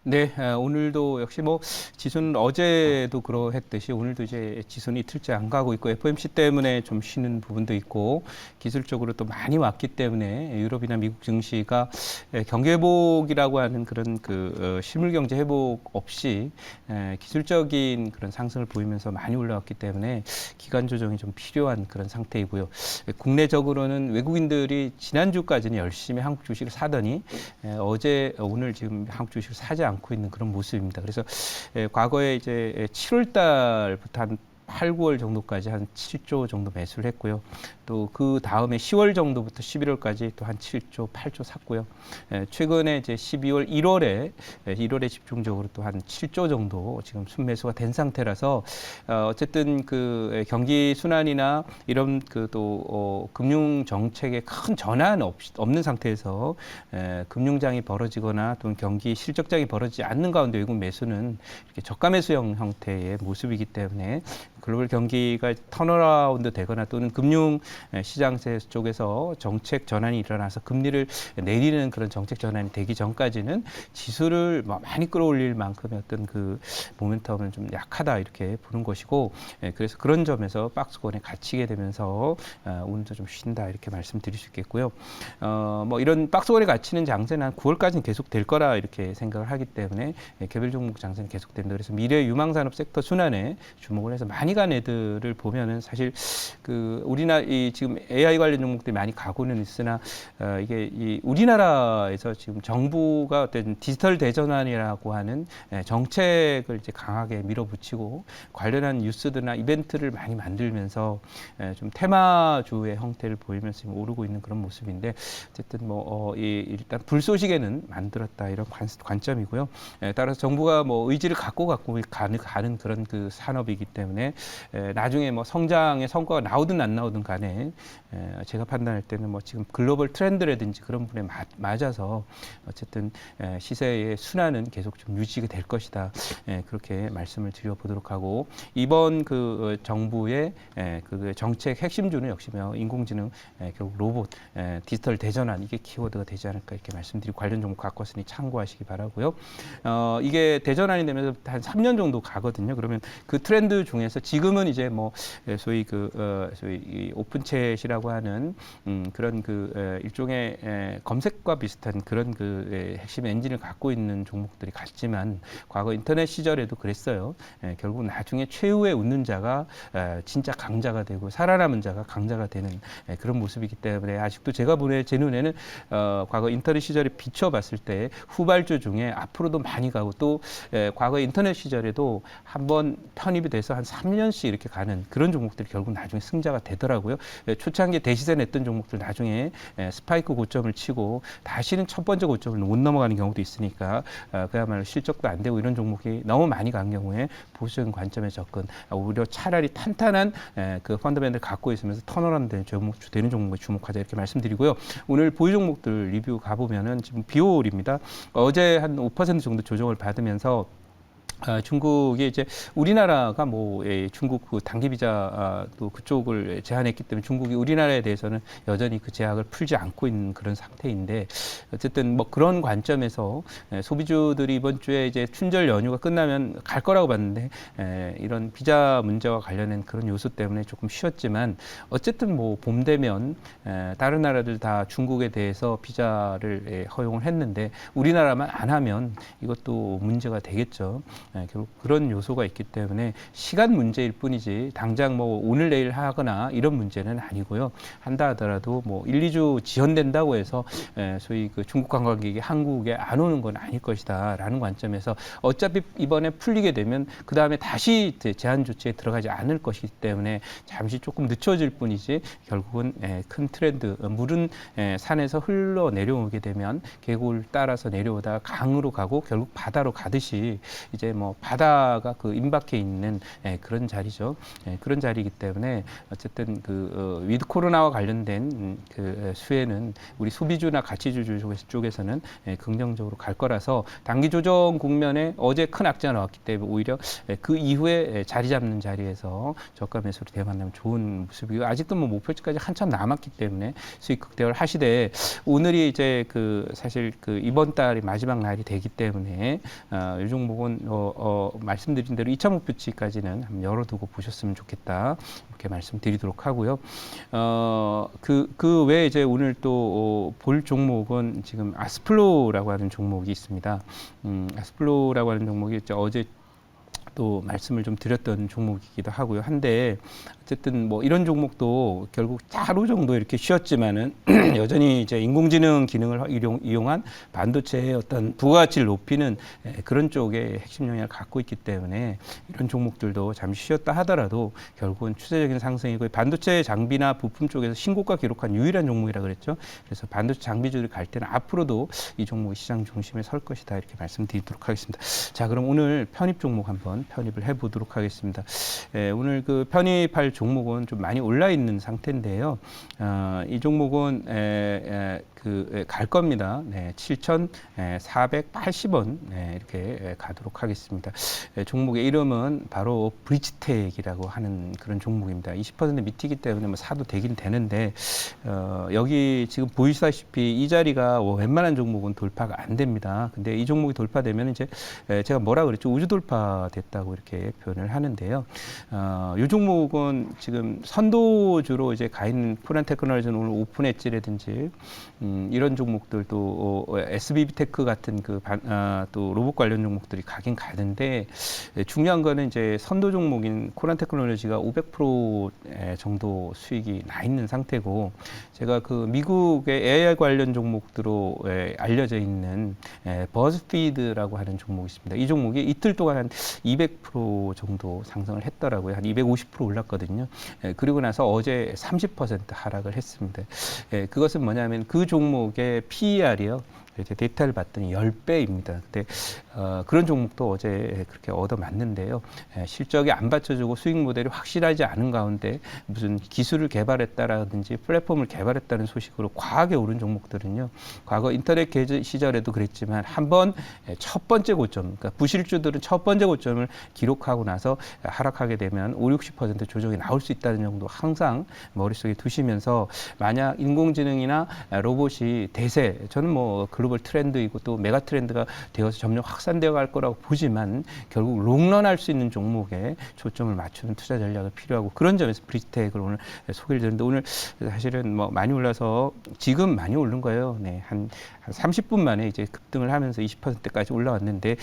네, 오늘도 역시 뭐 지수는 어제도 그러했듯이 오늘도 이제 지수는 이틀째 안 가고 있고 FOMC 때문에 좀 쉬는 부분도 있고 기술적으로 또 많이 왔기 때문에 유럽이나 미국 증시가 경기 회복이라고 하는 그런 실물 경제 회복 없이 기술적인 그런 상승을 보이면서 많이 올라왔기 때문에 기간 조정이 좀 필요한 그런 상태이고요. 국내적으로는 외국인들이 지난주까지는 열심히 한국 주식을 사더니 어제 오늘 지금 한국 주식을 사지 않고 있는 그런 모습입니다. 그래서 과거에 이제 7월 달부터 한 8, 9월 정도까지 한 7조 정도 매수를 했고요. 또 그 다음에 10월 정도부터 11월까지 또 한 7조, 8조 샀고요. 최근에 이제 12월, 1월에 집중적으로 또 한 7조 정도 지금 순매수가 된 상태라서 어쨌든 경기 순환이나 이런 금융 정책에 큰 전환 없는 상태에서 금융장이 벌어지거나 또는 경기 실적장이 벌어지지 않는 가운데 외국 매수는 이렇게 저가 매수형 형태의 모습이기 때문에 글로벌 경기가 턴어라운드 되거나 또는 금융 시장 쪽에서 정책 전환이 일어나서 금리를 내리는 그런 정책 전환이 되기 전까지는 지수를 많이 끌어올릴 만큼의 어떤 그 모멘텀은 좀 약하다 이렇게 보는 것이고, 그래서 그런 점에서 박스권에 갇히게 되면서 오늘도 좀 쉰다 이렇게 말씀드릴 수 있겠고요. 뭐 이런 박스권에 갇히는 장세는 한 9월까지는 계속 될 거라 이렇게 생각을 하기 때문에 개별 종목 장세는 계속된다. 그래서 미래 유망산업 섹터 순환에 주목을 해서 많이 간 애들을 보면은 사실 우리나라 지금 AI 관련 종목들이 많이 가고는 있으나 이게 우리나라에서 지금 정부가 어떤 디지털 대전환이라고 하는 정책을 이제 강하게 밀어붙이고 관련한 뉴스들이나 이벤트를 많이 만들면서 좀 테마주의 형태를 보이면서 지금 오르고 있는 그런 모습인데 어쨌든 일단 불쏘시개는 만들었다 이런 관점이고요. 따라서 정부가 뭐 의지를 갖고 가는 그런 그 산업이기 때문에 나중에 뭐 성장의 성과가 나오든 안 나오든 간에 제가 판단할 때는 뭐 지금 글로벌 트렌드라든지 그런 부분에 맞아서 어쨌든 시세의 순환은 계속 좀 유지가 될 것이다. 그렇게 말씀을 드려보도록 하고 이번 정부의 그 정책 핵심주는 역시 인공지능, 결국 로봇, 디지털 대전환 이게 키워드가 되지 않을까 이렇게 말씀드리고 관련 종목 갖고 왔으니 참고하시기 바라고요. 이게 대전환이 되면서 한 3년 정도 가거든요. 그러면 그 트렌드 중에서 지금은 이제 뭐 소위 소위 오픈챗이라고 하는 그런 일종의 검색과 비슷한 그런 핵심 엔진을 갖고 있는 종목들이 같지만 과거 인터넷 시절에도 그랬어요. 결국 나중에 최후의 웃는 자가 진짜 강자가 되고 살아남은 자가 강자가 되는 그런 모습이기 때문에 아직도 제 눈에는 과거 인터넷 시절에 비춰봤을 때 후발주 중에 앞으로도 많이 가고 또 과거 인터넷 시절에도 한번 편입이 돼서 한 3년씩 이렇게 가는 그런 종목들이 결국 나중에 승자가 되더라고요. 초창기에 대시세 냈던 종목들 나중에 스파이크 고점을 치고 다시는 첫 번째 고점을 못 넘어가는 경우도 있으니까 그야말로 실적도 안 되고 이런 종목이 너무 많이 간 경우에 보수적인 관점에 접근, 오히려 차라리 탄탄한 그 펀더멘트를 갖고 있으면서 턴어라운드 되는 종목에 주목하자 이렇게 말씀드리고요. 오늘 보유 종목들 리뷰 가보면은 지금 비올입니다. 어제 한 5% 정도 조정을 받으면서 중국이 이제 우리나라가 중국 단기 비자 또 그쪽을 제한했기 때문에 중국이 우리나라에 대해서는 여전히 그 제약을 풀지 않고 있는 그런 상태인데 어쨌든 뭐 그런 관점에서 소비주들이 이번 주에 이제 춘절 연휴가 끝나면 갈 거라고 봤는데 이런 비자 문제와 관련된 그런 요소 때문에 조금 쉬었지만 어쨌든 뭐 봄 되면 다른 나라들 다 중국에 대해서 비자를 허용을 했는데 우리나라만 안 하면 이것도 문제가 되겠죠. 결국 그런 요소가 있기 때문에 시간 문제일 뿐이지 당장 뭐 오늘 내일 하거나 이런 문제는 아니고요. 한다 하더라도 뭐 1, 2주 지연된다고 해서 소위 중국 관광객이 한국에 안 오는 건 아닐 것이다 라는 관점에서 어차피 이번에 풀리게 되면 그 다음에 다시 제한 조치에 들어가지 않을 것이기 때문에 잠시 조금 늦춰질 뿐이지 결국은 큰 트렌드, 물은 산에서 흘러 내려오게 되면 계곡을 따라서 내려오다가 강으로 가고 결국 바다로 가듯이 이제 뭐 바다가 그 임박해 있는 그런 자리죠. 그런 자리이기 때문에 어쨌든 그 위드 코로나와 관련된 그 수혜는 우리 소비주나 가치주 쪽에서는 긍정적으로 갈 거라서 단기 조정 국면에 어제 큰 악재가 나왔기 때문에 오히려 그 이후에 자리 잡는 자리에서 저가 매수로 대응한다면 좋은 모습이고 아직도 뭐 목표치까지 한참 남았기 때문에 수익 극대화를 하시되 오늘이 이제 그 사실 그 이번 달이 마지막 날이 되기 때문에 이 종목은 말씀드린 대로 2차 목표치까지는 한번 열어두고 보셨으면 좋겠다 이렇게 말씀드리도록 하고요. 그 외에 이제 오늘 또 볼 종목은 지금 아스플로라고 하는 종목이 있습니다. 아스플로라고 하는 종목이 어제 또 말씀을 좀 드렸던 종목이기도 하고요. 한데 어쨌든 뭐 이런 종목도 결국 하루 정도 이렇게 쉬었지만은 여전히 이제 인공지능 기능을 이용한 반도체의 어떤 부가가치를 높이는 그런 쪽에 핵심 영향을 갖고 있기 때문에 이런 종목들도 잠시 쉬었다 하더라도 결국은 추세적인 상승이고 반도체 장비나 부품 쪽에서 신고가 기록한 유일한 종목이라 그랬죠. 그래서 반도체 장비주들이 갈 때는 앞으로도 이 종목이 시장 중심에 설 것이다 이렇게 말씀드리도록 하겠습니다. 자, 그럼 오늘 편입 종목 한번 편입을 해보도록 하겠습니다. 오늘 그 편입할 종목은 좀 많이 올라 있는 상태인데요. 이 종목은 갈 겁니다. 7,480원 이렇게 가도록 하겠습니다. 종목의 이름은 바로 브릿지텍이라고 하는 그런 종목입니다. 20% 밑이기 때문에 뭐 사도 되긴 되는데 여기 지금 보이시다시피 이 자리가 웬만한 종목은 돌파가 안 됩니다. 근데 이 종목이 돌파되면 이제 제가 뭐라 그랬죠? 우주 돌파 됐다고 이렇게 표현을 하는데요. 이 종목은 지금 선도주로 이제 가 있는 푸란 테크놀로지는 오늘 오픈 엣지라든지 이런 종목들도 SBB테크 같은 또 로봇 관련 종목들이 가긴 가는데 중요한 거는 이제 선도 종목인 코란 테크놀로지가 500% 정도 수익이 나 있는 상태고 제가 그 미국의 AI 관련 종목들로 알려져 있는 버즈피드라고 하는 종목이 있습니다. 이 종목이 이틀 동안 한 200% 정도 상승을 했더라고요. 한 250% 올랐거든요. 그리고 나서 어제 30% 하락을 했습니다. 그것은 뭐냐면 그 종목의 PER이요. 이제 데이터를 봤더니 10배입니다. 근데 그런 종목도 어제 그렇게 얻어맞는데요. 실적이 안 받쳐주고 수익 모델이 확실하지 않은 가운데 무슨 기술을 개발했다라든지 플랫폼을 개발했다는 소식으로 과하게 오른 종목들은요. 과거 인터넷 게이트 시절에도 그랬지만 한번 첫 번째 고점, 그러니까 부실주들은 첫 번째 고점을 기록하고 나서 하락하게 되면 50-60% 조정이 나올 수 있다는 정도 항상 머릿속에 두시면서 만약 인공지능이나 로봇이 대세, 저는 뭐 글로벌 트렌드이고 또 메가 트렌드가 되어서 점점 확산되어 갈 거라고 보지만 결국 롱런할 수 있는 종목에 초점을 맞추는 투자 전략이 필요하고 그런 점에서 브릿지텍을 오늘 소개를 드렸는데 오늘 사실은 뭐 많이 올라서 지금 많이 오른 거예요. 한 30분 만에 이제 급등을 하면서 20%까지 올라왔는데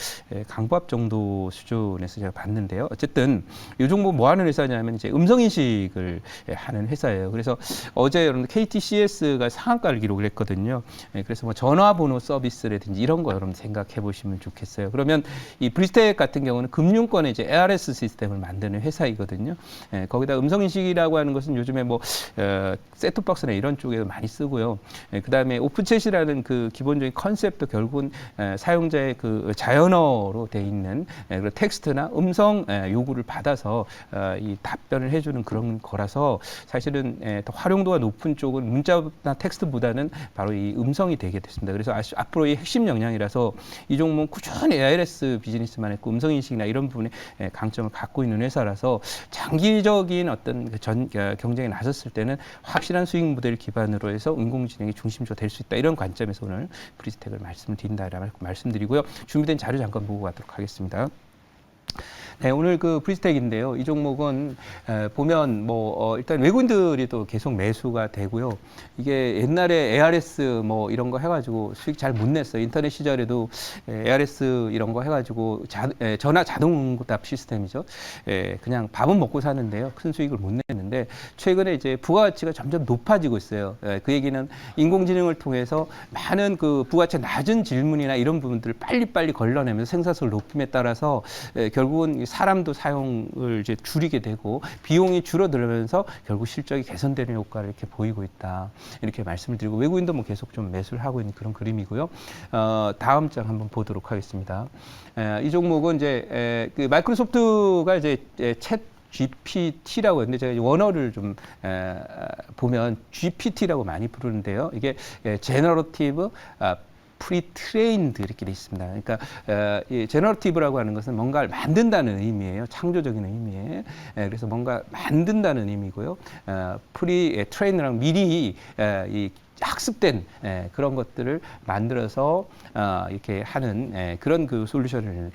강보합 정도 수준에서 제가 봤는데요. 어쨌든 이 종목 뭐 하는 회사냐면 이제 음성 인식을 하는 회사예요. 그래서 어제 여러분 KTCS가 상한가를 기록을 했거든요. 그래서 뭐 전화번호 서비스라든지 이런 거 여러분 생각해 보시면 좋겠어요. 그러면 이 브릿지텍 같은 경우는 금융권에 이제 ARS 시스템을 만드는 회사이거든요. 거기다 음성 인식이라고 하는 것은 요즘에 뭐 셋톱박스나 이런 쪽에 많이 쓰고요. 그다음에 오픈챗이라는 그 기본적인 컨셉도 결국은 사용자의 그 자연어로 돼 있는 그런 텍스트나 음성 요구를 받아서 이 답변을 해주는 그런 거라서 사실은 더 활용도가 높은 쪽은 문자나 텍스트보다는 바로 이 음성이 되게 됐습니다. 그래서 앞으로의 핵심 역량이라서 이 종목은 꾸준히 ARS 비즈니스만 했고 음성인식이나 이런 부분에 강점을 갖고 있는 회사라서 장기적인 어떤 경쟁에 나섰을 때는 확실한 수익 모델 기반으로 해서 인공지능이 중심주가 될 수 있다. 이런 관점에서 오늘 브릿지텍을 말씀을 드린다라고 말씀드리고요. 준비된 자료 잠깐 보고 가도록 하겠습니다. 네, 오늘 그 브릿지텍인데요. 이 종목은 보면 뭐 일단 외국인들이 또 계속 매수가 되고요. 이게 옛날에 ARS 뭐 이런 거 해가지고 수익 잘 못 냈어요. 인터넷 시절에도 ARS 이런 거 해가지고 전화 자동 응답 시스템이죠. 그냥 밥은 먹고 사는데요. 큰 수익을 못 냈는데 최근에 이제 부가가치가 점점 높아지고 있어요. 그 얘기는 인공지능을 통해서 많은 그 부가가치 낮은 질문이나 이런 부분들을 빨리빨리 걸러내면서 생산성을 높임에 따라서 결국은 사람도 사용을 이제 줄이게 되고 비용이 줄어들면서 결국 실적이 개선되는 효과를 이렇게 보이고 있다. 이렇게 말씀을 드리고 외국인도 뭐 계속 좀 매수를 하고 있는 그런 그림이고요. 다음 장 한번 보도록 하겠습니다. 이 종목은 이제 그 마이크로소프트가 이제 챗 GPT라고 했는데 제가 원어를 좀 보면 GPT라고 많이 부르는데요. 이게 제너러티브 프리트레인드 이렇게 돼 있습니다. 그러니까 이 제너러티브라고 하는 것은 뭔가를 만든다는 의미예요. 창조적인 의미에. 그래서 뭔가 만든다는 의미고요. 프리트레인이랑 미리 이 학습된 그런 것들을 만들어서 이렇게 하는 그런 그 솔루션을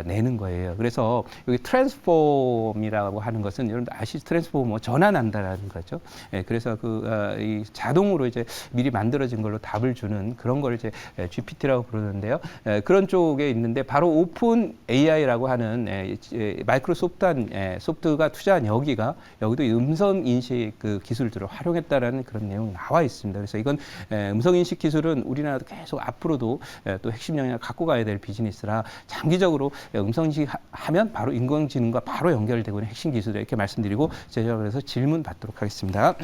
내는 거예요. 그래서 여기 트랜스폼이라고 하는 것은 여러분들 아시죠? 트랜스포머 전환한다라는 거죠. 그래서 이 자동으로 이제 미리 만들어진 걸로 답을 주는 그런 걸 이제 GPT라고 부르는데요. 그런 쪽에 있는데 바로 오픈 AI라고 하는 소프트가 투자한 여기도 음성 인식 그 기술들을 활용했다라는 그런 내용이 나와 있습니다. 그래서 이건 음성인식 기술은 우리나라도 계속 앞으로도 또 핵심 영역을 갖고 가야 될 비즈니스라 장기적으로 음성인식 하면 바로 인공지능과 바로 연결되고 있는 핵심 기술을 이렇게 말씀드리고 제가 그래서 질문 받도록 하겠습니다.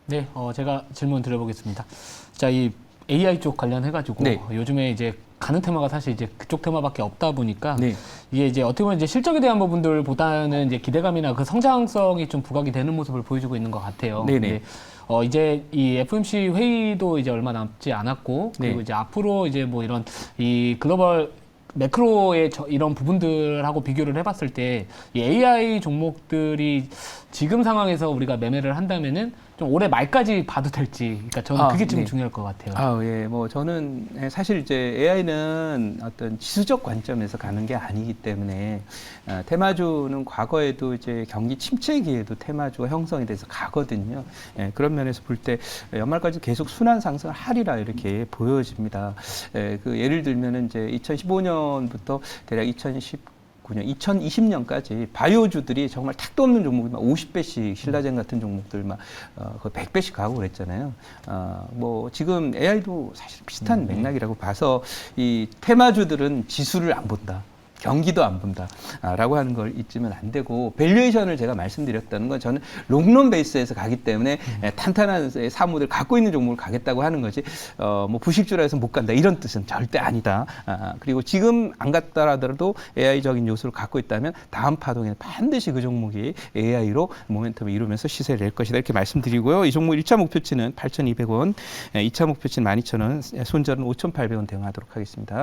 네, 제가 질문 드려보겠습니다. 자, 이 AI 쪽 관련해가지고 네. 요즘에 이제 가는 테마가 사실 이제 그쪽 테마밖에 없다 보니까 네. 이게 이제 어떻게 보면 이제 실적에 대한 부분들보다는 이제 기대감이나 그 성장성이 좀 부각이 되는 모습을 보여주고 있는 것 같아요. 네네. 근데 이제 이 FOMC 회의도 이제 얼마 남지 않았고 그리고 네. 이제 앞으로 이제 뭐 이런 이 글로벌 매크로의 이런 부분들하고 비교를 해봤을 때 이 AI 종목들이 지금 상황에서 우리가 매매를 한다면은 좀 올해 말까지 봐도 될지, 그러니까 저는 그게 좀 네. 중요할 것 같아요. 예, 뭐 저는 사실 이제 AI는 어떤 지수적 관점에서 가는 게 아니기 때문에 테마주는 과거에도 이제 경기 침체기에도 테마주가 형성이 돼서 가거든요. 그런 면에서 볼 때 연말까지 계속 순환 상승을 하리라 이렇게 보여집니다. 그 예를 들면은 이제 2015년부터 대략 2020년까지 바이오주들이 정말 택도 없는 종목이 막 50배씩 신라젠 같은 종목들 막 거의 100배씩 가고 그랬잖아요. 뭐 지금 AI도 사실 비슷한 맥락이라고 봐서 이 테마주들은 지수를 안 본다. 경기도 안 본다라고 하는 걸 잊으면 안 되고 밸류에이션을 제가 말씀드렸다는 건 저는 롱런 베이스에서 가기 때문에 탄탄한 사무들 갖고 있는 종목을 가겠다고 하는 거지 뭐 부식주라 해서 못 간다 이런 뜻은 절대 아니다. 그리고 지금 안 갔다 하더라도 AI적인 요소를 갖고 있다면 다음 파동에 반드시 그 종목이 AI로 모멘텀을 이루면서 시세를 낼 것이다 이렇게 말씀드리고요. 이 종목 1차 목표치는 8,200원, 2차 목표치는 12,000원, 손절은 5,800원 대응하도록 하겠습니다.